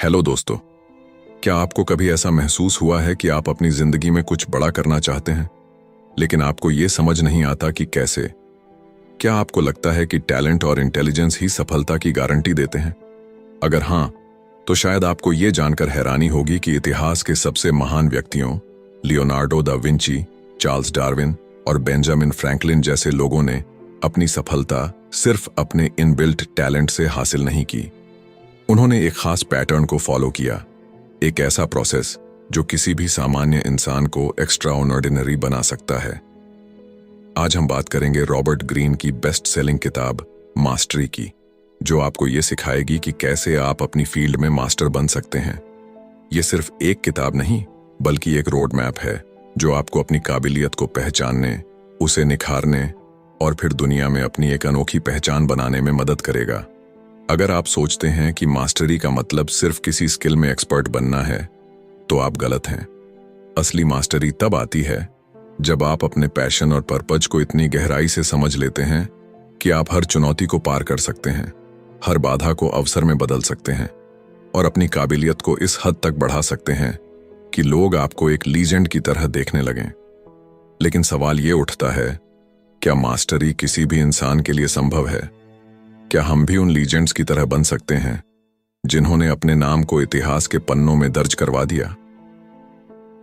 Hello दोस्तों, क्या आपको कभी ऐसा महसूस हुआ है कि आप अपनी जिंदगी में कुछ बड़ा करना चाहते हैं, लेकिन आपको ये समझ नहीं आता कि कैसे? क्या आपको लगता है कि टैलेंट और इंटेलिजेंस ही सफलता की गारंटी देते हैं? अगर हाँ, तो शायद आपको ये जानकर हैरानी होगी कि इतिहास के सबसे महान व्यक्तियों, Leonardo da Vinci, Charles Darwin और बेंजामिन फ्रैंकलिन जैसे लोगों ने अपनी सफलता सिर्फ अपने इनबिल्ट टैलेंट से हासिल नहीं की। उन्होंने एक खास पैटर्न को फॉलो किया, एक ऐसा प्रोसेस जो किसी भी सामान्य इंसान को एक्स्ट्राऑर्डिनरी बना सकता है। आज हम बात करेंगे रॉबर्ट ग्रीन की बेस्ट सेलिंग किताब मास्टरी की, जो आपको ये सिखाएगी कि कैसे आप अपनी फील्ड में मास्टर बन सकते हैं। ये सिर्फ एक किताब नहीं, बल्कि एक रोड मैप है जो आपको अपनी काबिलियत को पहचानने, उसे निखारने और फिर दुनिया में अपनी एक अनोखी पहचान बनाने में मदद करेगा। अगर आप सोचते हैं कि मास्टरी का मतलब सिर्फ किसी स्किल में एक्सपर्ट बनना है, तो आप गलत हैं। असली मास्टरी तब आती है जब आप अपने पैशन और पर्पज को इतनी गहराई से समझ लेते हैं कि आप हर चुनौती को पार कर सकते हैं, हर बाधा को अवसर में बदल सकते हैं और अपनी काबिलियत को इस हद तक बढ़ा सकते हैं कि लोग आपको एक लीजेंड की तरह देखने लगें। लेकिन सवाल ये उठता है, क्या मास्टरी किसी भी इंसान के लिए संभव है? क्या हम भी उन लीजेंड्स की तरह बन सकते हैं जिन्होंने अपने नाम को इतिहास के पन्नों में दर्ज करवा दिया?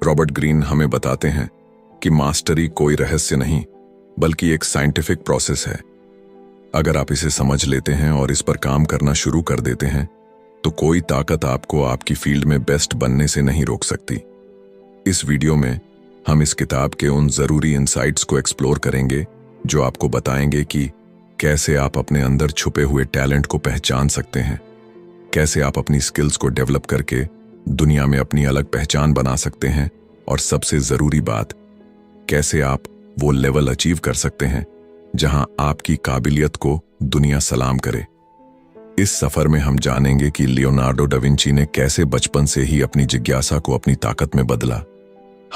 रॉबर्ट ग्रीन हमें बताते हैं कि मास्टरी कोई रहस्य नहीं, बल्कि एक साइंटिफिक प्रोसेस है। अगर आप इसे समझ लेते हैं और इस पर काम करना शुरू कर देते हैं, तो कोई ताकत आपको आपकी फील्ड में बेस्ट बनने से नहीं रोक सकती। इस वीडियो में हम इस किताब के उन जरूरी इंसाइट्स को एक्सप्लोर करेंगे जो आपको बताएंगे कि कैसे आप अपने अंदर छुपे हुए टैलेंट को पहचान सकते हैं, कैसे आप अपनी स्किल्स को डेवलप करके दुनिया में अपनी अलग पहचान बना सकते हैं, और सबसे जरूरी बात, कैसे आप वो लेवल अचीव कर सकते हैं जहां आपकी काबिलियत को दुनिया सलाम करे। इस सफर में हम जानेंगे कि लियोनार्डो डा विंची ने कैसे बचपन से ही अपनी जिज्ञासा को अपनी ताकत में बदला।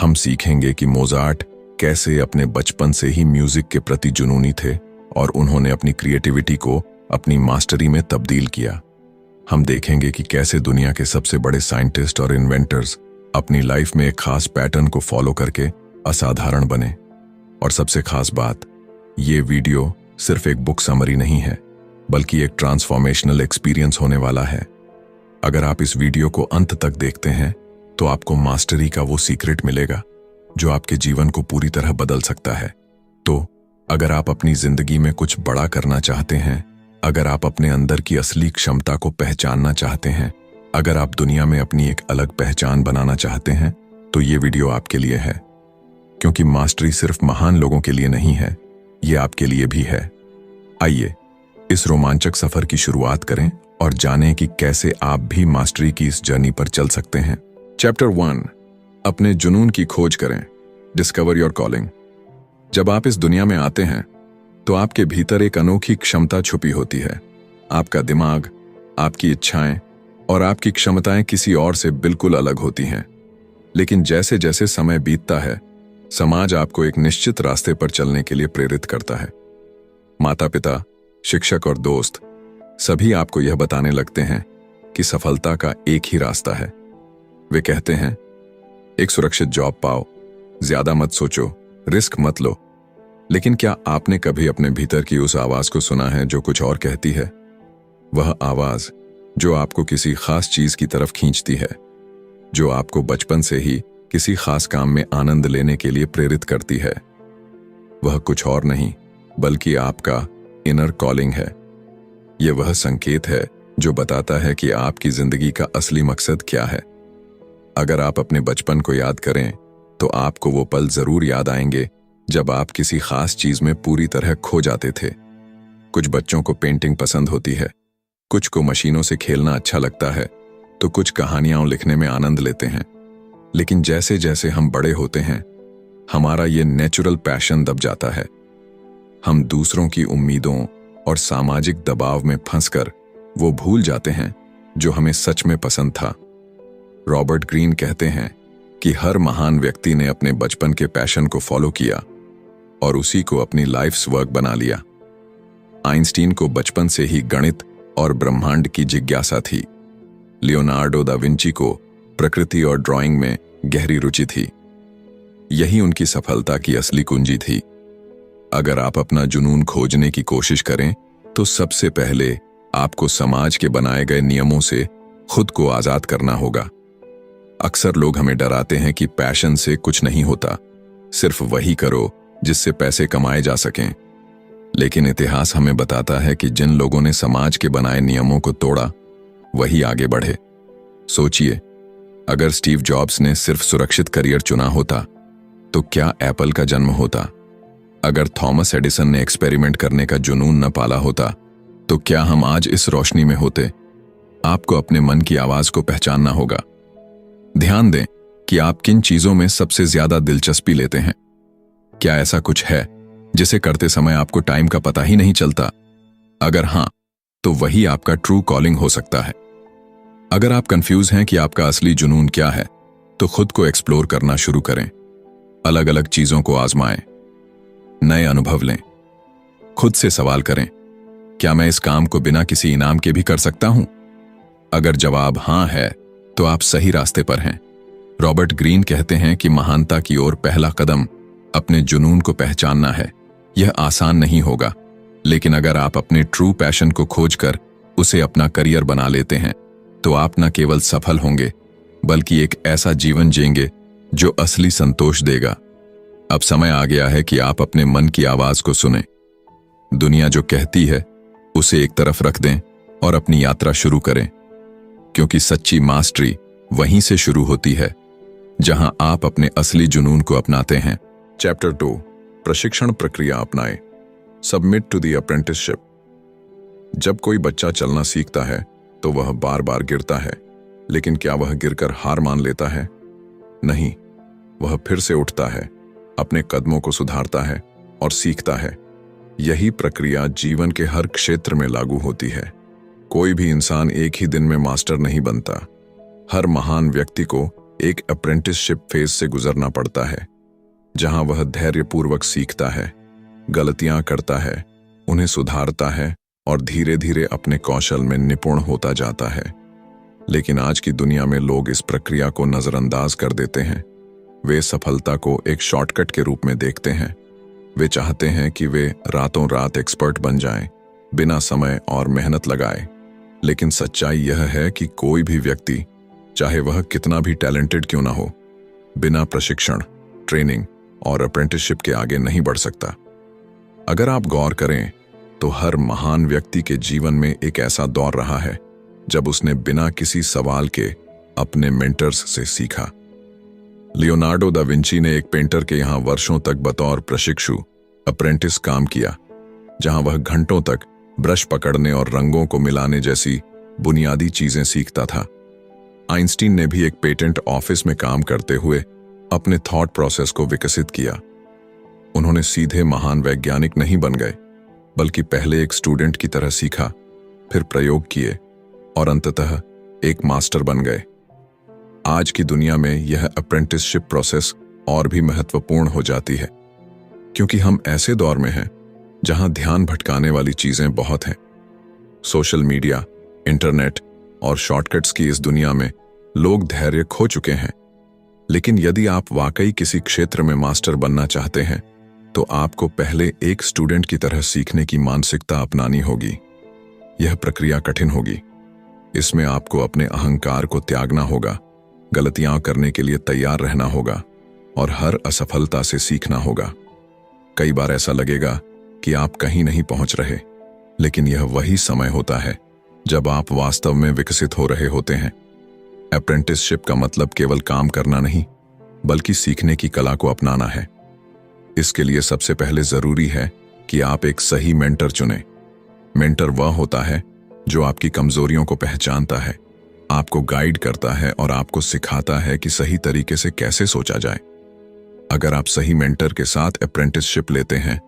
हम सीखेंगे कि मोजार्ट कैसे अपने बचपन से ही म्यूजिक के प्रति जुनूनी थे और उन्होंने अपनी क्रिएटिविटी को अपनी मास्टरी में तब्दील किया। हम देखेंगे कि कैसे दुनिया के सबसे बड़े साइंटिस्ट और इन्वेंटर्स अपनी लाइफ में एक खास पैटर्न को फॉलो करके असाधारण बने। और सबसे खास बात, ये वीडियो सिर्फ एक बुक समरी नहीं है, बल्कि एक ट्रांसफॉर्मेशनल एक्सपीरियंस होने वाला है। अगर आप इस वीडियो को अंत तक देखते हैं, तो आपको मास्टरी का वो सीक्रेट मिलेगा जो आपके जीवन को पूरी तरह बदल सकता है। तो अगर आप अपनी जिंदगी में कुछ बड़ा करना चाहते हैं, अगर आप अपने अंदर की असली क्षमता को पहचानना चाहते हैं, अगर आप दुनिया में अपनी एक अलग पहचान बनाना चाहते हैं, तो ये वीडियो आपके लिए है। क्योंकि मास्टरी सिर्फ महान लोगों के लिए नहीं है, ये आपके लिए भी है। आइए इस रोमांचक सफर की शुरुआत करें और जानें कि कैसे आप भी मास्टरी की इस जर्नी पर चल सकते हैं। चैप्टर 1, अपने जुनून की खोज करें, डिस्कवर योर कॉलिंग। जब आप इस दुनिया में आते हैं, तो आपके भीतर एक अनोखी क्षमता छुपी होती है। आपका दिमाग, आपकी इच्छाएं और आपकी क्षमताएं किसी और से बिल्कुल अलग होती हैं। लेकिन जैसे जैसे समय बीतता है, समाज आपको एक निश्चित रास्ते पर चलने के लिए प्रेरित करता है। माता पिता, शिक्षक और दोस्त सभी आपको यह बताने लगते हैं कि सफलता का एक ही रास्ता है। वे कहते हैं, एक सुरक्षित जॉब पाओ, ज्यादा मत सोचो, रिस्क मत लो। लेकिन क्या आपने कभी अपने भीतर की उस आवाज को सुना है जो कुछ और कहती है? वह आवाज जो आपको किसी खास चीज की तरफ खींचती है, जो आपको बचपन से ही किसी खास काम में आनंद लेने के लिए प्रेरित करती है। वह कुछ और नहीं, बल्कि आपका इनर कॉलिंग है। यह वह संकेत है जो बताता है कि आपकी जिंदगी का असली मकसद क्या है। अगर आप अपने बचपन को याद करें, तो आपको वो पल जरूर याद आएंगे जब आप किसी खास चीज में पूरी तरह खो जाते थे। कुछ बच्चों को पेंटिंग पसंद होती है, कुछ को मशीनों से खेलना अच्छा लगता है, तो कुछ कहानियां लिखने में आनंद लेते हैं। लेकिन जैसे जैसे हम बड़े होते हैं, हमारा ये नेचुरल पैशन दब जाता है। हम दूसरों की उम्मीदों और सामाजिक दबाव में फंसकर वो भूल जाते हैं जो हमें सच में पसंद था। रॉबर्ट ग्रीन कहते हैं कि हर महान व्यक्ति ने अपने बचपन के पैशन को फॉलो किया और उसी को अपनी लाइफ्स वर्क बना लिया। आइंस्टीन को बचपन से ही गणित और ब्रह्मांड की जिज्ञासा थी। लियोनार्डो दा विंची को प्रकृति और ड्राइंग में गहरी रुचि थी। यही उनकी सफलता की असली कुंजी थी। अगर आप अपना जुनून खोजने की कोशिश करें तो सबसे पहले आपको समाज के बनाए गए नियमों से खुद को आजाद करना होगा। अक्सर लोग हमें डराते हैं कि पैशन से कुछ नहीं होता, सिर्फ वही करो जिससे पैसे कमाए जा सकें। लेकिन इतिहास हमें बताता है कि जिन लोगों ने समाज के बनाए नियमों को तोड़ा वही आगे बढ़े। सोचिए, अगर स्टीव जॉब्स ने सिर्फ सुरक्षित करियर चुना होता तो क्या एप्पल का जन्म होता? अगर थॉमस एडिसन ने एक्सपेरिमेंट करने का जुनून न पाला होता तो क्या हम आज इस रोशनी में होते? आपको अपने मन की आवाज को पहचानना होगा। ध्यान दें कि आप किन चीजों में सबसे ज्यादा दिलचस्पी लेते हैं। क्या ऐसा कुछ है जिसे करते समय आपको टाइम का पता ही नहीं चलता? अगर हां, तो वही आपका ट्रू कॉलिंग हो सकता है। अगर आप कंफ्यूज हैं कि आपका असली जुनून क्या है, तो खुद को एक्सप्लोर करना शुरू करें। अलग अलग चीजों को आजमाएं, नए अनुभव लें। खुद से सवाल करें, क्या मैं इस काम को बिना किसी इनाम के भी कर सकता हूं? अगर जवाब हां है तो आप सही रास्ते पर हैं। रॉबर्ट ग्रीन कहते हैं कि महानता की ओर पहला कदम अपने जुनून को पहचानना है। यह आसान नहीं होगा, लेकिन अगर आप अपने ट्रू पैशन को खोजकर उसे अपना करियर बना लेते हैं तो आप न केवल सफल होंगे बल्कि एक ऐसा जीवन जिएंगे जो असली संतोष देगा। अब समय आ गया है कि आप अपने मन की आवाज को सुनें। दुनिया जो कहती है उसे एक तरफ रख दें और अपनी यात्रा शुरू करें, क्योंकि सच्ची मास्टरी वहीं से शुरू होती है जहां आप अपने असली जुनून को अपनाते हैं। चैप्टर 2, प्रशिक्षण प्रक्रिया अपनाएं। Submit to the apprenticeship. जब कोई बच्चा चलना सीखता है तो वह बार बार गिरता है, लेकिन क्या वह गिरकर हार मान लेता है? नहीं, वह फिर से उठता है, अपने कदमों को सुधारता है और सीखता है। यही प्रक्रिया जीवन के हर क्षेत्र में लागू होती है। कोई भी इंसान एक ही दिन में मास्टर नहीं बनता। हर महान व्यक्ति को एक अप्रेंटिसशिप फेज से गुजरना पड़ता है, जहां वह धैर्यपूर्वक सीखता है, गलतियां करता है, उन्हें सुधारता है और धीरे धीरे अपने कौशल में निपुण होता जाता है। लेकिन आज की दुनिया में लोग इस प्रक्रिया को नजरअंदाज कर देते हैं। वे सफलता को एक शॉर्टकट के रूप में देखते हैं। वे चाहते हैं कि वे रातों रात एक्सपर्ट बन जाएं, बिना समय और मेहनत लगाए। लेकिन सच्चाई यह है कि कोई भी व्यक्ति, चाहे वह कितना भी टैलेंटेड क्यों ना हो, बिना प्रशिक्षण, ट्रेनिंग और अप्रेंटिसशिप के आगे नहीं बढ़ सकता। अगर आप गौर करें तो हर महान व्यक्ति के जीवन में एक ऐसा दौर रहा है जब उसने बिना किसी सवाल के अपने मेंटर्स से सीखा। लियोनार्डो दा विंची ने एक पेंटर के यहां वर्षों तक बतौर प्रशिक्षु अप्रेंटिस काम किया, जहां वह घंटों तक ब्रश पकड़ने और रंगों को मिलाने जैसी बुनियादी चीजें सीखता था। आइंस्टीन ने भी एक पेटेंट ऑफिस में काम करते हुए अपने थॉट प्रोसेस को विकसित किया। उन्होंने सीधे महान वैज्ञानिक नहीं बन गए, बल्कि पहले एक स्टूडेंट की तरह सीखा, फिर प्रयोग किए और अंततः एक मास्टर बन गए। आज की दुनिया में यह अप्रेंटिसशिप प्रोसेस और भी महत्वपूर्ण हो जाती है, क्योंकि हम ऐसे दौर में हैं जहां ध्यान भटकाने वाली चीजें बहुत हैं। सोशल मीडिया, इंटरनेट और शॉर्टकट्स की इस दुनिया में लोग धैर्य खो चुके हैं। लेकिन यदि आप वाकई किसी क्षेत्र में मास्टर बनना चाहते हैं तो आपको पहले एक स्टूडेंट की तरह सीखने की मानसिकता अपनानी होगी। यह प्रक्रिया कठिन होगी। इसमें आपको अपने अहंकार को त्यागना होगा, गलतियां करने के लिए तैयार रहना होगा और हर असफलता से सीखना होगा। कई बार ऐसा लगेगा कि आप कहीं नहीं पहुंच रहे, लेकिन यह वही समय होता है जब आप वास्तव में विकसित हो रहे होते हैं। अप्रेंटिसशिप का मतलब केवल काम करना नहीं, बल्कि सीखने की कला को अपनाना है। इसके लिए सबसे पहले जरूरी है कि आप एक सही मेंटर चुनें। मेंटर वह होता है जो आपकी कमजोरियों को पहचानता है, आपको गाइड करता है और आपको सिखाता है कि सही तरीके से कैसे सोचा जाए। अगर आप सही मेंटर के साथ अप्रेंटिसशिप लेते हैं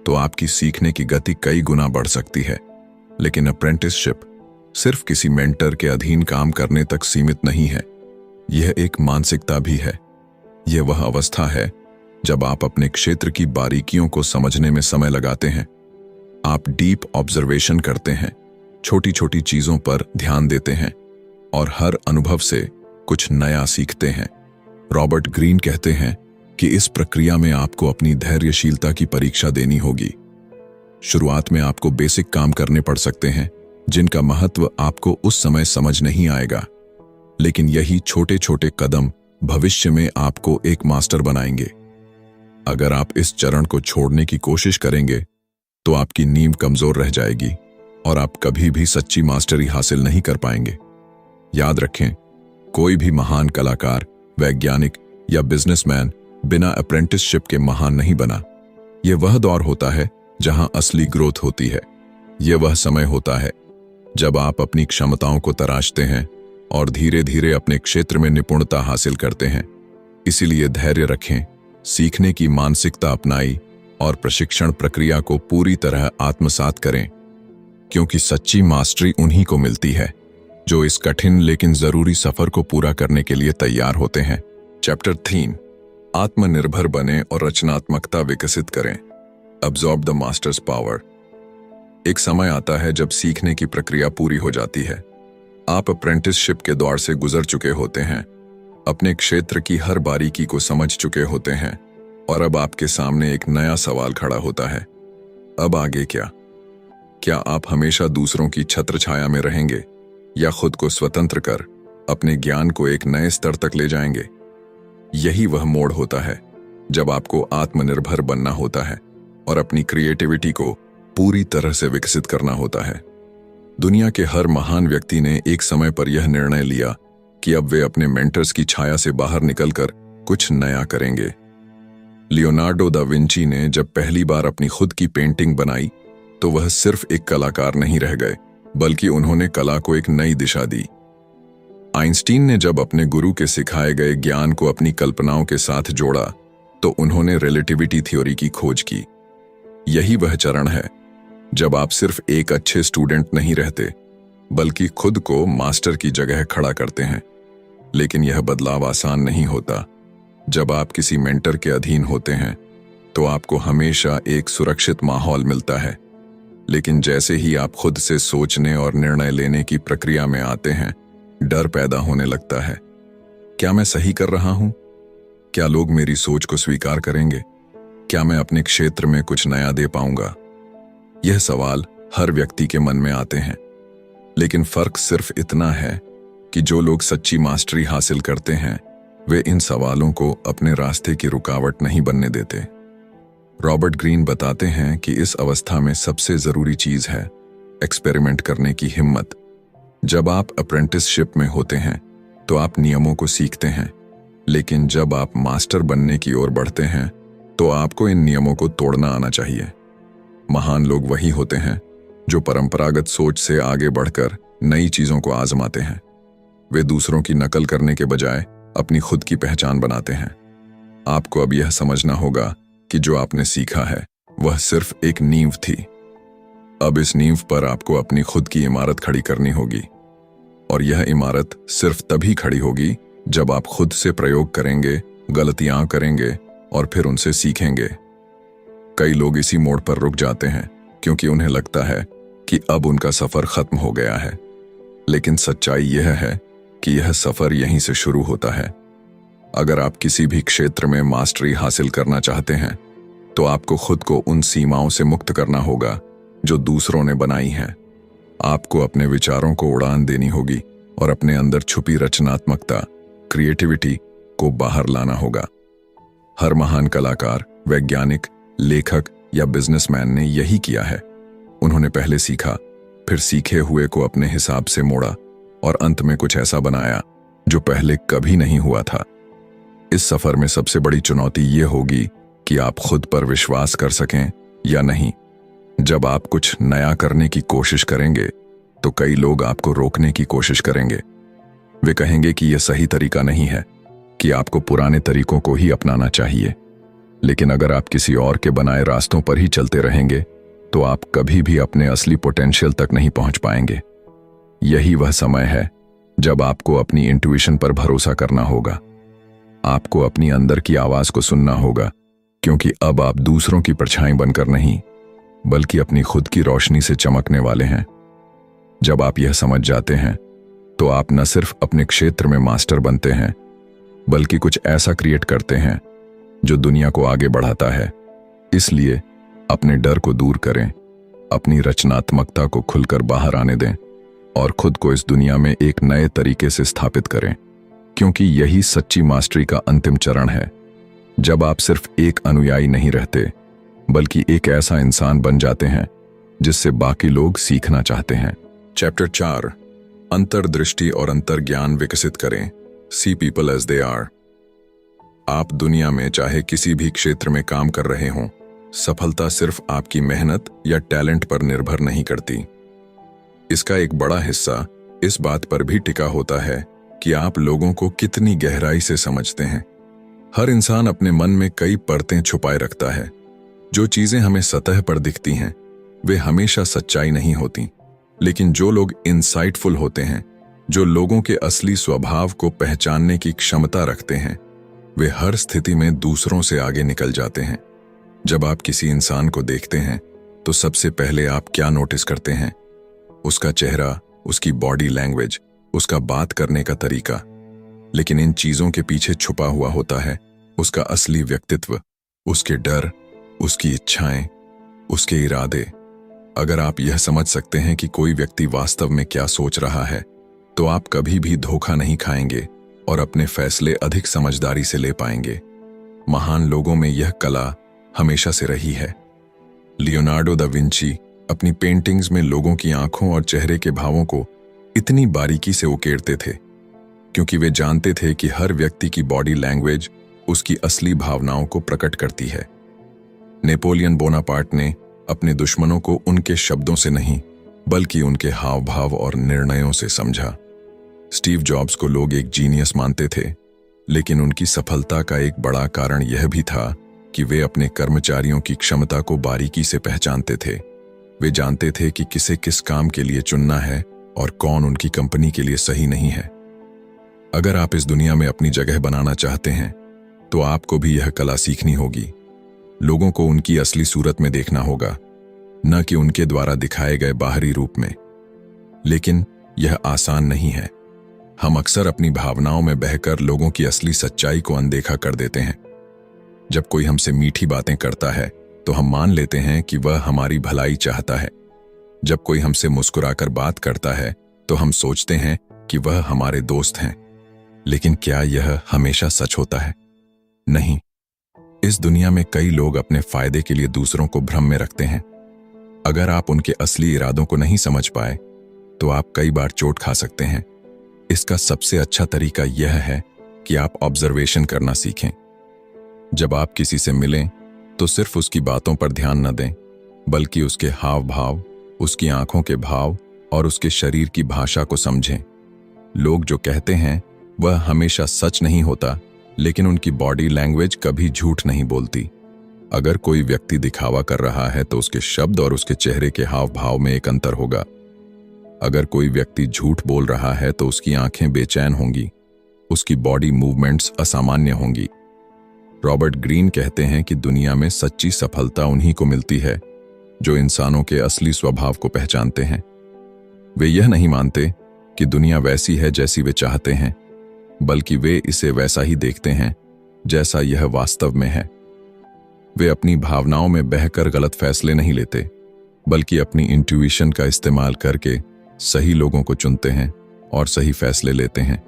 तो आपकी सीखने की गति कई गुना बढ़ सकती है। लेकिन अप्रेंटिसशिप सिर्फ किसी मेंटर के अधीन काम करने तक सीमित नहीं है। यह एक मानसिकता भी है। यह वह अवस्था है जब आप अपने क्षेत्र की बारीकियों को समझने में समय लगाते हैं। आप डीप ऑब्जर्वेशन करते हैं, छोटी छोटी चीजों पर ध्यान देते हैं और हर अनुभव से कुछ नया सीखते हैं। रॉबर्ट ग्रीन कहते हैं कि इस प्रक्रिया में आपको अपनी धैर्यशीलता की परीक्षा देनी होगी। शुरुआत में आपको बेसिक काम करने पड़ सकते हैं जिनका महत्व आपको उस समय समझ नहीं आएगा, लेकिन यही छोटे छोटे कदम भविष्य में आपको एक मास्टर बनाएंगे। अगर आप इस चरण को छोड़ने की कोशिश करेंगे तो आपकी नींव कमजोर रह जाएगी और आप कभी भी सच्ची मास्टरी हासिल नहीं कर पाएंगे। याद रखें, कोई भी महान कलाकार, वैज्ञानिक या बिजनेसमैन बिना अप्रेंटिसशिप के महान नहीं बना। यह वह दौर होता है जहां असली ग्रोथ होती है। यह वह समय होता है जब आप अपनी क्षमताओं को तराशते हैं और धीरे धीरे अपने क्षेत्र में निपुणता हासिल करते हैं। इसीलिए धैर्य रखें, सीखने की मानसिकता अपनाई और प्रशिक्षण प्रक्रिया को पूरी तरह आत्मसात करें, क्योंकि सच्ची मास्टरी उन्हीं को मिलती है जो इस कठिन लेकिन जरूरी सफर को पूरा करने के लिए तैयार होते हैं। चैप्टर 3, आत्मनिर्भर बने और रचनात्मकता विकसित करें। Absorb the masters power. एक समय आता है जब सीखने की प्रक्रिया पूरी हो जाती है। आप अप्रेंटिसशिप के दौर से गुजर चुके होते हैं, अपने क्षेत्र की हर बारीकी को समझ चुके होते हैं और अब आपके सामने एक नया सवाल खड़ा होता है। अब आगे क्या? क्या आप हमेशा दूसरों की छत्र छाया में रहेंगे या खुद को स्वतंत्र कर अपने ज्ञान को एक नए स्तर तक ले जाएंगे? यही वह मोड़ होता है जब आपको आत्मनिर्भर बनना होता है और अपनी क्रिएटिविटी को पूरी तरह से विकसित करना होता है। दुनिया के हर महान व्यक्ति ने एक समय पर यह निर्णय लिया कि अब वे अपने मेंटर्स की छाया से बाहर निकलकर कुछ नया करेंगे। लियोनार्डो दा विंची ने जब पहली बार अपनी खुद की पेंटिंग बनाई तो वह सिर्फ एक कलाकार नहीं रह गए, बल्कि उन्होंने कला को एक नई दिशा दी। आइंस्टीन ने जब अपने गुरु के सिखाए गए ज्ञान को अपनी कल्पनाओं के साथ जोड़ा तो उन्होंने रिलेटिविटी थ्योरी की खोज की। यही वह चरण है जब आप सिर्फ एक अच्छे स्टूडेंट नहीं रहते, बल्कि खुद को मास्टर की जगह खड़ा करते हैं। लेकिन यह बदलाव आसान नहीं होता। जब आप किसी मेंटर के अधीन होते हैं तो आपको हमेशा एक सुरक्षित माहौल मिलता है, लेकिन जैसे ही आप खुद से सोचने और निर्णय लेने की प्रक्रिया में आते हैं, डर पैदा होने लगता है। क्या मैं सही कर रहा हूं? क्या लोग मेरी सोच को स्वीकार करेंगे? क्या मैं अपने क्षेत्र में कुछ नया दे पाऊंगा? यह सवाल हर व्यक्ति के मन में आते हैं, लेकिन फर्क सिर्फ इतना है कि जो लोग सच्ची मास्टरी हासिल करते हैं वे इन सवालों को अपने रास्ते की रुकावट नहीं बनने देते। रॉबर्ट ग्रीन बताते हैं कि इस अवस्था में सबसे जरूरी चीज है एक्सपेरिमेंट करने की हिम्मत। जब आप अप्रेंटिसशिप में होते हैं तो आप नियमों को सीखते हैं, लेकिन जब आप मास्टर बनने की ओर बढ़ते हैं तो आपको इन नियमों को तोड़ना आना चाहिए। महान लोग वही होते हैं जो परंपरागत सोच से आगे बढ़कर नई चीजों को आजमाते हैं। वे दूसरों की नकल करने के बजाय अपनी खुद की पहचान बनाते हैं। आपको अब यह समझना होगा कि जो आपने सीखा है वह सिर्फ एक नींव थी। अब इस नींव पर आपको अपनी खुद की इमारत खड़ी करनी होगी, और यह इमारत सिर्फ तभी खड़ी होगी जब आप खुद से प्रयोग करेंगे, गलतियां करेंगे और फिर उनसे सीखेंगे। कई लोग इसी मोड़ पर रुक जाते हैं क्योंकि उन्हें लगता है कि अब उनका सफर खत्म हो गया है, लेकिन सच्चाई यह है कि यह सफर यहीं से शुरू होता है। अगर आप किसी भी क्षेत्र में मास्टरी हासिल करना चाहते हैं तो आपको खुद को उन सीमाओं से मुक्त करना होगा जो दूसरों ने बनाई हैं। आपको अपने विचारों को उड़ान देनी होगी और अपने अंदर छुपी रचनात्मकता, क्रिएटिविटी को बाहर लाना होगा। हर महान कलाकार, वैज्ञानिक, लेखक या बिजनेसमैन ने यही किया है। उन्होंने पहले सीखा, फिर सीखे हुए को अपने हिसाब से मोड़ा और अंत में कुछ ऐसा बनाया जो पहले कभी नहीं हुआ था। इस सफर में सबसे बड़ी चुनौती ये होगी कि आप खुद पर विश्वास कर सकें या नहीं। जब आप कुछ नया करने की कोशिश करेंगे तो कई लोग आपको रोकने की कोशिश करेंगे। वे कहेंगे कि यह सही तरीका नहीं है, कि आपको पुराने तरीकों को ही अपनाना चाहिए। लेकिन अगर आप किसी और के बनाए रास्तों पर ही चलते रहेंगे तो आप कभी भी अपने असली पोटेंशियल तक नहीं पहुंच पाएंगे। यही वह समय है जब आपको अपनी इंट्यूशन पर भरोसा करना होगा। आपको अपनी अंदर की आवाज को सुनना होगा, क्योंकि अब आप दूसरों की परछाई बनकर नहीं बल्कि अपनी खुद की रोशनी से चमकने वाले हैं। जब आप यह समझ जाते हैं तो आप न सिर्फ अपने क्षेत्र में मास्टर बनते हैं, बल्कि कुछ ऐसा क्रिएट करते हैं जो दुनिया को आगे बढ़ाता है। इसलिए अपने डर को दूर करें, अपनी रचनात्मकता को खुलकर बाहर आने दें और खुद को इस दुनिया में एक नए तरीके से स्थापित करें, क्योंकि यही सच्ची मास्टरी का अंतिम चरण है। जब आप सिर्फ एक अनुयायी नहीं रहते, बल्कि एक ऐसा इंसान बन जाते हैं जिससे बाकी लोग सीखना चाहते हैं। चैप्टर 4, अंतर्दृष्टि और अंतर्ज्ञान विकसित करें। See people as they are. आप दुनिया में चाहे किसी भी क्षेत्र में काम कर रहे हों, सफलता सिर्फ आपकी मेहनत या टैलेंट पर निर्भर नहीं करती। इसका एक बड़ा हिस्सा इस बात पर भी टिका होता है कि आप लोगों को कितनी गहराई से समझते हैं। हर इंसान अपने मन में कई परतें छुपाए रखता है। जो चीजें हमें सतह पर दिखती हैं, वे हमेशा सच्चाई नहीं होती, लेकिन जो लोग इंसाइटफुल होते हैं, जो लोगों के असली स्वभाव को पहचानने की क्षमता रखते हैं, वे हर स्थिति में दूसरों से आगे निकल जाते हैं। जब आप किसी इंसान को देखते हैं, तो सबसे पहले आप क्या नोटिस करते हैं? उसका चेहरा, उसकी बॉडी लैंग्वेज, उसका बात करने का तरीका। लेकिन इन चीजों के पीछे छुपा हुआ होता है उसका असली व्यक्तित्व, उसके डर, उसकी इच्छाएं, उसके इरादे। अगर आप यह समझ सकते हैं कि कोई व्यक्ति वास्तव में क्या सोच रहा है, तो आप कभी भी धोखा नहीं खाएंगे और अपने फैसले अधिक समझदारी से ले पाएंगे। महान लोगों में यह कला हमेशा से रही है। लियोनार्डो दा विंची अपनी पेंटिंग्स में लोगों की आंखों और चेहरे के भावों को इतनी बारीकी से उकेरते थे, क्योंकि वे जानते थे कि हर व्यक्ति की बॉडी लैंग्वेज उसकी असली भावनाओं को प्रकट करती है। नेपोलियन बोनापार्ट ने अपने दुश्मनों को उनके शब्दों से नहीं, बल्कि उनके हाव भाव और निर्णयों से समझा। स्टीव जॉब्स को लोग एक जीनियस मानते थे, लेकिन उनकी सफलता का एक बड़ा कारण यह भी था कि वे अपने कर्मचारियों की क्षमता को बारीकी से पहचानते थे। वे जानते थे कि किसे किस काम के लिए चुनना है और कौन उनकी कंपनी के लिए सही नहीं है। अगर आप इस दुनिया में अपनी जगह बनाना चाहते हैं, तो आपको भी यह कला सीखनी होगी। लोगों को उनकी असली सूरत में देखना होगा, न कि उनके द्वारा दिखाए गए बाहरी रूप में। लेकिन यह आसान नहीं है। हम अक्सर अपनी भावनाओं में बहकर लोगों की असली सच्चाई को अनदेखा कर देते हैं। जब कोई हमसे मीठी बातें करता है, तो हम मान लेते हैं कि वह हमारी भलाई चाहता है। जब कोई हमसे मुस्कुराकर बात करता है, तो हम सोचते हैं कि वह हमारे दोस्त हैं। लेकिन क्या यह हमेशा सच होता है? नहीं। इस दुनिया में कई लोग अपने फायदे के लिए दूसरों को भ्रम में रखते हैं। अगर आप उनके असली इरादों को नहीं समझ पाए, तो आप कई बार चोट खा सकते हैं। इसका सबसे अच्छा तरीका यह है कि आप ऑब्जर्वेशन करना सीखें। जब आप किसी से मिलें, तो सिर्फ उसकी बातों पर ध्यान न दें, बल्कि उसके हाव भाव, उसकी आंखों के भाव और उसके शरीर की भाषा को समझें। लोग जो कहते हैं वह हमेशा सच नहीं होता, लेकिन उनकी बॉडी लैंग्वेज कभी झूठ नहीं बोलती। अगर कोई व्यक्ति दिखावा कर रहा है, तो उसके शब्द और उसके चेहरे के हाव भाव में एक अंतर होगा। अगर कोई व्यक्ति झूठ बोल रहा है, तो उसकी आंखें बेचैन होंगी, उसकी बॉडी मूवमेंट्स असामान्य होंगी। रॉबर्ट ग्रीन कहते हैं कि दुनिया में सच्ची सफलता उन्हीं को मिलती है जो इंसानों के असली स्वभाव को पहचानते हैं। वे यह नहीं मानते कि दुनिया वैसी है जैसी वे चाहते हैं, बल्कि वे इसे वैसा ही देखते हैं जैसा यह वास्तव में है। वे अपनी भावनाओं में बहकर गलत फैसले नहीं लेते, बल्कि अपनी इंट्यूइशन का इस्तेमाल करके सही लोगों को चुनते हैं और सही फैसले लेते हैं।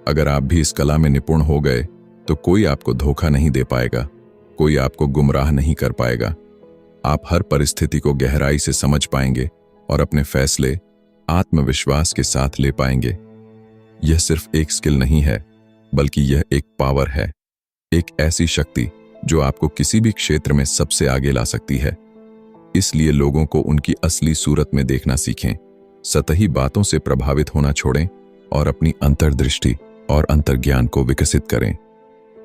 अगर आप भी इस कला में निपुण हो गए, तो कोई आपको धोखा नहीं दे पाएगा, कोई आपको गुमराह नहीं कर पाएगा। आप हर परिस्थिति को गहराई से समझ पाएंगे और अपने फैसले आत्मविश्वास के साथ ले पाएंगे। यह सिर्फ एक स्किल नहीं है, बल्कि यह एक पावर है, एक ऐसी शक्ति जो आपको किसी भी क्षेत्र में सबसे आगे ला सकती है। इसलिए लोगों को उनकी असली सूरत में देखना सीखें, सतही बातों से प्रभावित होना छोड़ें और अपनी अंतर्दृष्टि और अंतर्ज्ञान को विकसित करें।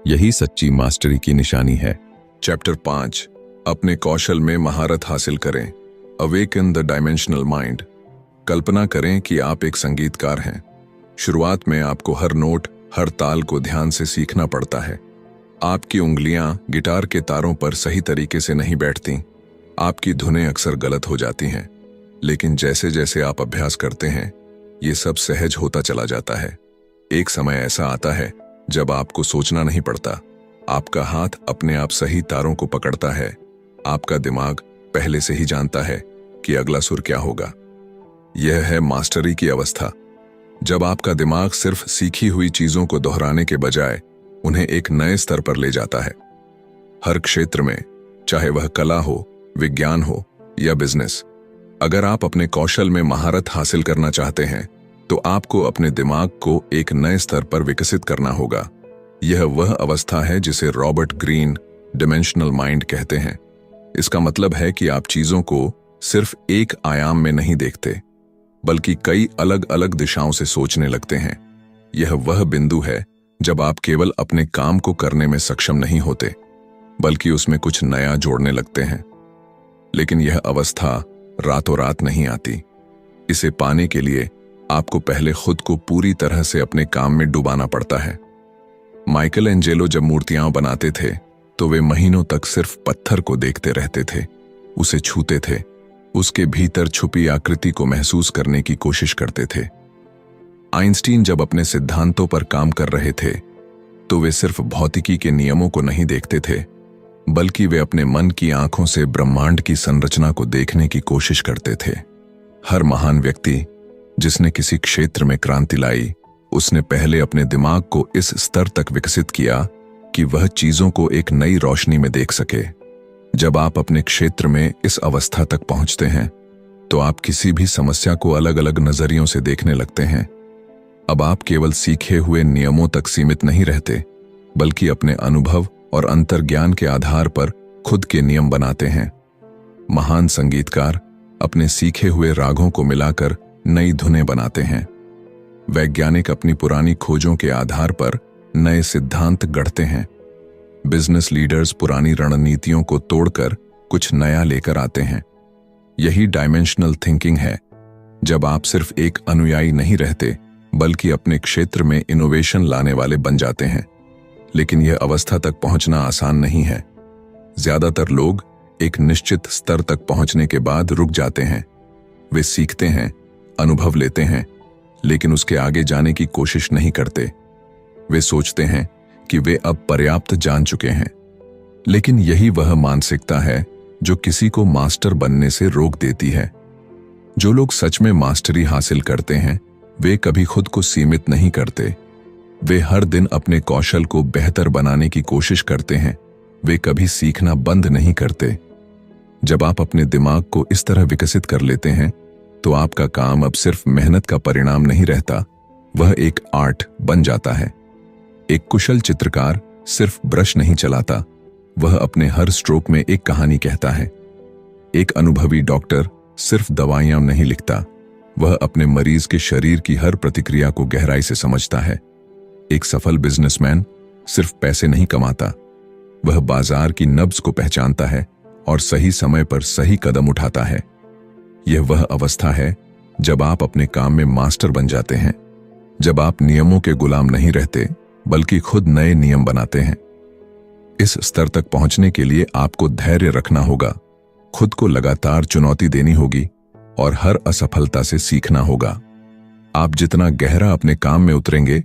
यही सच्ची मास्टरी की निशानी है। चैप्टर 5, अपने कौशल में महारत हासिल करें। Awaken the dimensional mind. कल्पना करें कि आप एक संगीतकार हैं। शुरुआत में आपको हर नोट, हर ताल को ध्यान से सीखना पड़ता है। आपकी उंगलियां गिटार के तारों पर सही तरीके से नहीं बैठती। आपकी धुनें अक्सर गलत हो जाती हैं। लेकिन जैसे जैसे आप अभ्यास करते हैं, ये सब सहज होता चला जाता है। एक समय ऐसा आता है जब आपको सोचना नहीं पड़ता, आपका हाथ अपने आप सही तारों को पकड़ता है। आपका दिमाग पहले से ही जानता है कि अगला सुर क्या होगा। यह है मास्टरी की अवस्था, जब आपका दिमाग सिर्फ सीखी हुई चीजों को दोहराने के बजाय उन्हें एक नए स्तर पर ले जाता है। हर क्षेत्र में, चाहे वह कला हो, विज्ञान हो या बिजनेस, अगर आप अपने कौशल में महारत हासिल करना चाहते हैं तो आपको अपने दिमाग को एक नए स्तर पर विकसित करना होगा। यह वह अवस्था है जिसे रॉबर्ट ग्रीन डिमेंशनल माइंड कहते हैं। इसका मतलब है कि आप चीजों को सिर्फ एक आयाम में नहीं देखते, बल्कि कई अलग अलग दिशाओं से सोचने लगते हैं। यह वह बिंदु है जब आप केवल अपने काम को करने में सक्षम नहीं होते, बल्कि उसमें कुछ नया जोड़ने लगते हैं। लेकिन यह अवस्था रातों रात नहीं आती। इसे पाने के लिए आपको पहले खुद को पूरी तरह से अपने काम में डुबाना पड़ता है। माइकल एंजेलो जब मूर्तियां बनाते थे तो वे महीनों तक सिर्फ पत्थर को देखते रहते थे, उसे छूते थे, उसके भीतर छुपी आकृति को महसूस करने की कोशिश करते थे। आइंस्टीन जब अपने सिद्धांतों पर काम कर रहे थे तो वे सिर्फ भौतिकी के नियमों को नहीं देखते थे, बल्कि वे अपने मन की आंखों से ब्रह्मांड की संरचना को देखने की कोशिश करते थे। हर महान व्यक्ति जिसने किसी क्षेत्र में क्रांति लाई, उसने पहले अपने दिमाग को इस स्तर तक विकसित किया कि वह चीजों को एक नई रोशनी में देख सके। जब आप अपने क्षेत्र में इस अवस्था तक पहुंचते हैं तो आप किसी भी समस्या को अलग अलग नजरियों से देखने लगते हैं। अब आप केवल सीखे हुए नियमों तक सीमित नहीं रहते, बल्कि अपने अनुभव और अंतर्ज्ञान के आधार पर खुद के नियम बनाते हैं। महान संगीतकार अपने सीखे हुए रागों को मिलाकर नई धुनें बनाते हैं। वैज्ञानिक अपनी पुरानी खोजों के आधार पर नए सिद्धांत गढ़ते हैं। बिजनेस लीडर्स पुरानी रणनीतियों को तोड़कर कुछ नया लेकर आते हैं। यही डायमेंशनल थिंकिंग है, जब आप सिर्फ एक अनुयायी नहीं रहते, बल्कि अपने क्षेत्र में इनोवेशन लाने वाले बन जाते हैं। लेकिन यह अवस्था तक पहुंचना आसान नहीं है। ज्यादातर लोग एक निश्चित स्तर तक पहुंचने के बाद रुक जाते हैं। वे सीखते हैं, अनुभव लेते हैं, लेकिन उसके आगे जाने की कोशिश नहीं करते। वे सोचते हैं कि वे अब पर्याप्त जान चुके हैं। लेकिन यही वह मानसिकता है जो किसी को मास्टर बनने से रोक देती है। जो लोग सच में मास्टरी हासिल करते हैं, वे कभी खुद को सीमित नहीं करते। वे हर दिन अपने कौशल को बेहतर बनाने की कोशिश करते हैं। वे कभी सीखना बंद नहीं करते। जब आप अपने दिमाग को इस तरह विकसित कर लेते हैं तो आपका काम अब सिर्फ मेहनत का परिणाम नहीं रहता, वह एक आर्ट बन जाता है। एक कुशल चित्रकार सिर्फ ब्रश नहीं चलाता, वह अपने हर स्ट्रोक में एक कहानी कहता है। एक अनुभवी डॉक्टर सिर्फ दवाइयां नहीं लिखता, वह अपने मरीज के शरीर की हर प्रतिक्रिया को गहराई से समझता है। एक सफल बिजनेसमैन सिर्फ पैसे नहीं कमाता, वह बाजार की नब्ज को पहचानता है और सही समय पर सही कदम उठाता है। यह वह अवस्था है जब आप अपने काम में मास्टर बन जाते हैं, जब आप नियमों के गुलाम नहीं रहते, बल्कि खुद नए नियम बनाते हैं। इस स्तर तक पहुंचने के लिए आपको धैर्य रखना होगा, खुद को लगातार चुनौती देनी होगी और हर असफलता से सीखना होगा। आप जितना गहरा अपने काम में उतरेंगे,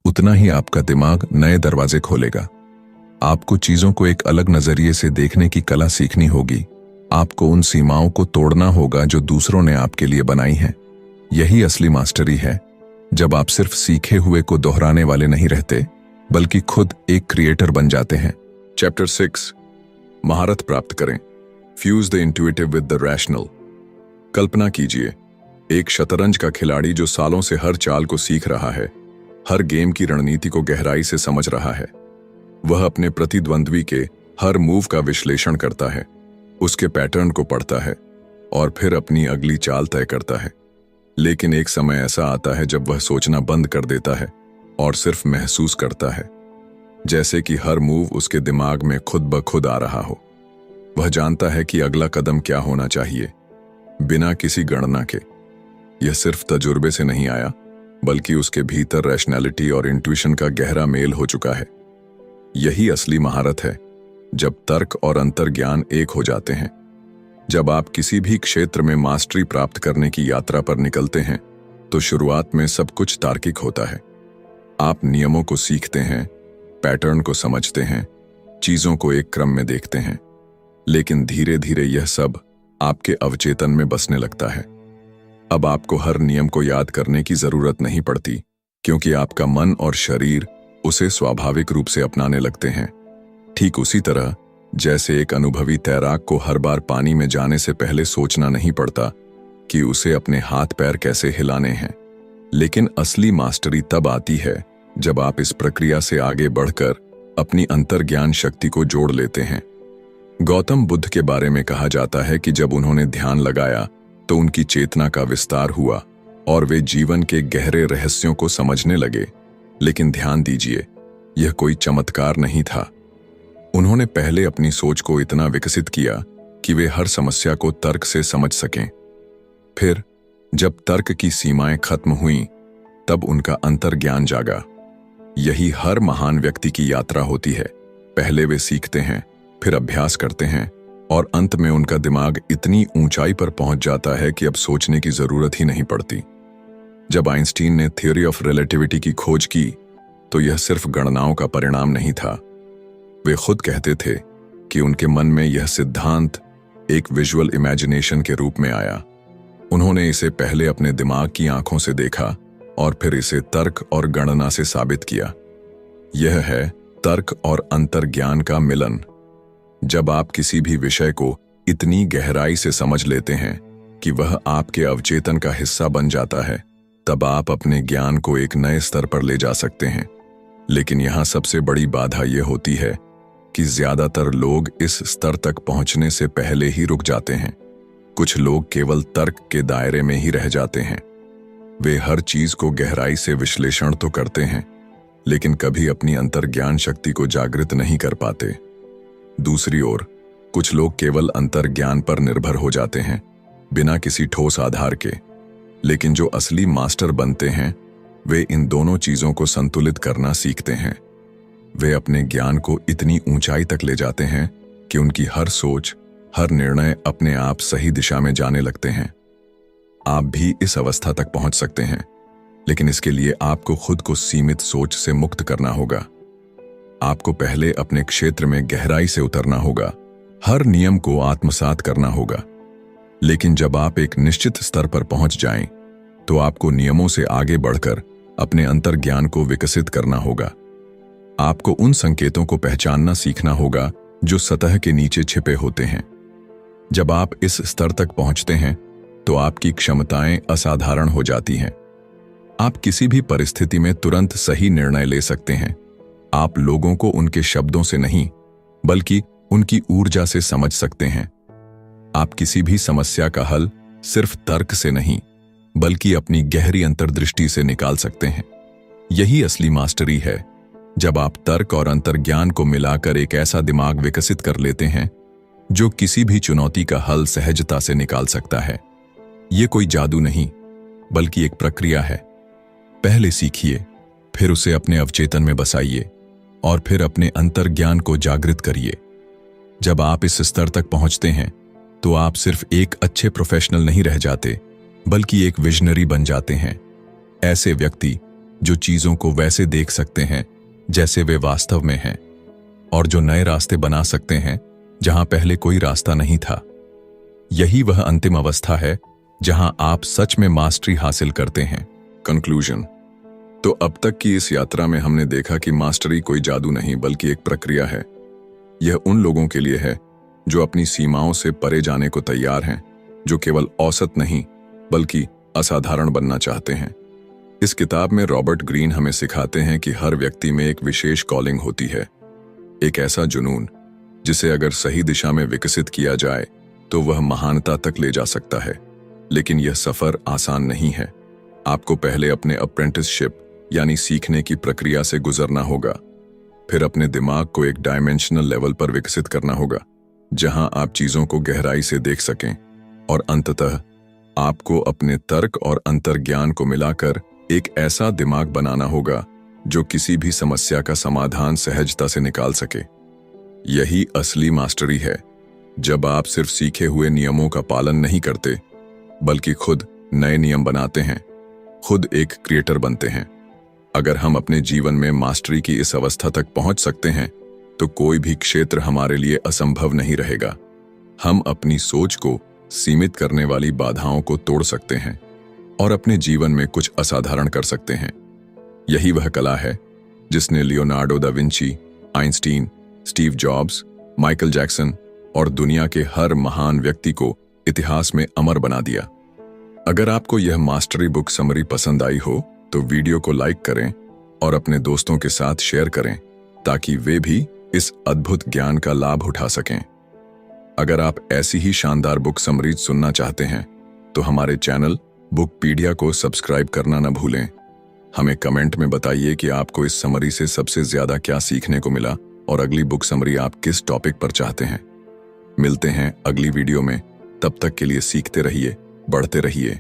उतना ही आपका दिमाग नए दरवाजे खोलेगा। आपको चीजों को एक अलग नजरिए से देखने की कला सीखनी होगी। आपको उन सीमाओं को तोड़ना होगा जो दूसरों ने आपके लिए बनाई हैं। यही असली मास्टरी है, जब आप सिर्फ सीखे हुए को दोहराने वाले नहीं रहते, बल्कि खुद एक क्रिएटर बन जाते हैं। चैप्टर 6, महारत प्राप्त करें। Fuse the intuitive with the rational. कल्पना कीजिए, एक शतरंज का खिलाड़ी जो सालों से हर चाल को सीख रहा है, हर गेम की रणनीति को गहराई से समझ रहा है। वह अपने प्रतिद्वंद्वी के हर मूव का विश्लेषण करता है, उसके पैटर्न को पढ़ता है और फिर अपनी अगली चाल तय करता है। लेकिन एक समय ऐसा आता है जब वह सोचना बंद कर देता है और सिर्फ महसूस करता है, जैसे कि हर मूव उसके दिमाग में खुद ब खुद आ रहा हो। वह जानता है कि अगला कदम क्या होना चाहिए, बिना किसी गणना के। यह सिर्फ तजुर्बे से नहीं आया, बल्कि उसके भीतर रैशनैलिटी और इंट्यूशन का गहरा मेल हो चुका है। यही असली महारत है, जब तर्क और अंतर्ज्ञान एक हो जाते हैं। जब आप किसी भी क्षेत्र में मास्टरी प्राप्त करने की यात्रा पर निकलते हैं, तो शुरुआत में सब कुछ तार्किक होता है। आप नियमों को सीखते हैं, पैटर्न को समझते हैं, चीजों को एक क्रम में देखते हैं, लेकिन धीरे धीरे यह सब आपके अवचेतन में बसने लगता है। अब आपको हर नियम को याद करने की जरूरत नहीं पड़ती, क्योंकि आपका मन और शरीर उसे स्वाभाविक रूप से अपनाने लगते हैं। ठीक उसी तरह जैसे एक अनुभवी तैराक को हर बार पानी में जाने से पहले सोचना नहीं पड़ता कि उसे अपने हाथ पैर कैसे हिलाने हैं। लेकिन असली मास्टरी तब आती है जब आप इस प्रक्रिया से आगे बढ़कर अपनी अंतर्ज्ञान शक्ति को जोड़ लेते हैं। गौतम बुद्ध के बारे में कहा जाता है कि जब उन्होंने ध्यान लगाया तो उनकी चेतना का विस्तार हुआ और वे जीवन के गहरे रहस्यों को समझने लगे। लेकिन ध्यान दीजिए, यह कोई चमत्कार नहीं था। उन्होंने पहले अपनी सोच को इतना विकसित किया कि वे हर समस्या को तर्क से समझ सकें। फिर जब तर्क की सीमाएं खत्म हुईं, तब उनका अंतर्ज्ञान जागा। यही हर महान व्यक्ति की यात्रा होती है। पहले वे सीखते हैं, फिर अभ्यास करते हैं और अंत में उनका दिमाग इतनी ऊंचाई पर पहुंच जाता है कि अब सोचने की जरूरत ही नहीं पड़ती। जब आइंस्टीन ने थ्योरी ऑफ रिलेटिविटी की खोज की, तो यह सिर्फ गणनाओं का परिणाम नहीं था। वे खुद कहते थे कि उनके मन में यह सिद्धांत एक विजुअल इमेजिनेशन के रूप में आया। उन्होंने इसे पहले अपने दिमाग की आंखों से देखा और फिर इसे तर्क और गणना से साबित किया। यह है तर्क और अंतर्ज्ञान का मिलन। जब आप किसी भी विषय को इतनी गहराई से समझ लेते हैं कि वह आपके अवचेतन का हिस्सा बन जाता है, तब आप अपने ज्ञान को एक नए स्तर पर ले जा सकते हैं। लेकिन यहां सबसे बड़ी बाधा यह होती है कि ज्यादातर लोग इस स्तर तक पहुंचने से पहले ही रुक जाते हैं। कुछ लोग केवल तर्क के दायरे में ही रह जाते हैं। वे हर चीज को गहराई से विश्लेषण तो करते हैं, लेकिन कभी अपनी अंतर्ज्ञान शक्ति को जागृत नहीं कर पाते। दूसरी ओर कुछ लोग केवल अंतर्ज्ञान पर निर्भर हो जाते हैं, बिना किसी ठोस आधार के। लेकिन जो असली मास्टर बनते हैं, वे इन दोनों चीजों को संतुलित करना सीखते हैं। वे अपने ज्ञान को इतनी ऊंचाई तक ले जाते हैं कि उनकी हर सोच, हर निर्णय अपने आप सही दिशा में जाने लगते हैं। आप भी इस अवस्था तक पहुंच सकते हैं, लेकिन इसके लिए आपको खुद को सीमित सोच से मुक्त करना होगा। आपको पहले अपने क्षेत्र में गहराई से उतरना होगा, हर नियम को आत्मसात करना होगा। लेकिन जब आप एक निश्चित स्तर पर पहुंच जाएं, तो आपको नियमों से आगे बढ़कर अपने अंतर्ज्ञान को विकसित करना होगा। आपको उन संकेतों को पहचानना सीखना होगा जो सतह के नीचे छिपे होते हैं। जब आप इस स्तर तक पहुंचते हैं, तो आपकी क्षमताएं असाधारण हो जाती हैं। आप किसी भी परिस्थिति में तुरंत सही निर्णय ले सकते हैं। आप लोगों को उनके शब्दों से नहीं, बल्कि उनकी ऊर्जा से समझ सकते हैं। आप किसी भी समस्या का हल सिर्फ तर्क से नहीं, बल्कि अपनी गहरी अंतर्दृष्टि से निकाल सकते हैं। यही असली मास्टरी है, जब आप तर्क और अंतर्ज्ञान को मिलाकर एक ऐसा दिमाग विकसित कर लेते हैं जो किसी भी चुनौती का हल सहजता से निकाल सकता है। ये कोई जादू नहीं, बल्कि एक प्रक्रिया है। पहले सीखिए, फिर उसे अपने अवचेतन में बसाइए और फिर अपने अंतर्ज्ञान को जागृत करिए। जब आप इस स्तर तक पहुंचते हैं, तो आप सिर्फ एक अच्छे प्रोफेशनल नहीं रह जाते, बल्कि एक विजनरी बन जाते हैं। ऐसे व्यक्ति जो चीजों को वैसे देख सकते हैं जैसे वे वास्तव में हैं, और जो नए रास्ते बना सकते हैं जहां पहले कोई रास्ता नहीं था। यही वह अंतिम अवस्था है जहां आप सच में मास्टरी हासिल करते हैं। कंक्लूजन। तो अब तक की इस यात्रा में हमने देखा कि मास्टरी कोई जादू नहीं, बल्कि एक प्रक्रिया है। यह उन लोगों के लिए है जो अपनी सीमाओं से परे जाने को तैयार हैं, जो केवल औसत नहीं बल्कि असाधारण बनना चाहते हैं। इस किताब में रॉबर्ट ग्रीन हमें सिखाते हैं कि हर व्यक्ति में एक विशेष कॉलिंग होती है, एक ऐसा जुनून जिसे अगर सही दिशा में विकसित किया जाए तो वह महानता तक ले जा सकता है। लेकिन यह सफर आसान नहीं है। आपको पहले अपने अप्रेंटिसशिप यानी सीखने की प्रक्रिया से गुजरना होगा, फिर अपने दिमाग को एक डायमेंशनल लेवल पर विकसित करना होगा जहां आप चीजों को गहराई से देख सकें, और अंततः आपको अपने तर्क और अंतर्ज्ञान को मिलाकर एक ऐसा दिमाग बनाना होगा जो किसी भी समस्या का समाधान सहजता से निकाल सके। यही असली मास्टरी है, जब आप सिर्फ सीखे हुए नियमों का पालन नहीं करते, बल्कि खुद नए नियम बनाते हैं, खुद एक क्रिएटर बनते हैं। अगर हम अपने जीवन में मास्टरी की इस अवस्था तक पहुंच सकते हैं तो कोई भी क्षेत्र हमारे लिए असंभव नहीं रहेगा। हम अपनी सोच को सीमित करने वाली बाधाओं को तोड़ सकते हैं और अपने जीवन में कुछ असाधारण कर सकते हैं। यही वह कला है जिसने Leonardo da Vinci, Einstein, Steve jobs, Michael Jackson और दुनिया के हर महान व्यक्ति को इतिहास में अमर बना दिया। अगर आपको यह मास्टरी बुक समरी पसंद आई हो तो वीडियो को लाइक करें और अपने दोस्तों के साथ शेयर करें ताकि वे भी इस अद्भुत ज्ञान का लाभ उठा सकें। अगर आप ऐसी ही शानदार बुक समरीज सुनना चाहते हैं तो हमारे चैनल बुकपीडिया को सब्सक्राइब करना न भूलें। हमें कमेंट में बताइए कि आपको इस समरी से सबसे ज्यादा क्या सीखने को मिला और अगली बुक समरी आप किस टॉपिक पर चाहते हैं। मिलते हैं अगली वीडियो में, तब तक के लिए सीखते रहिए, बढ़ते रहिए।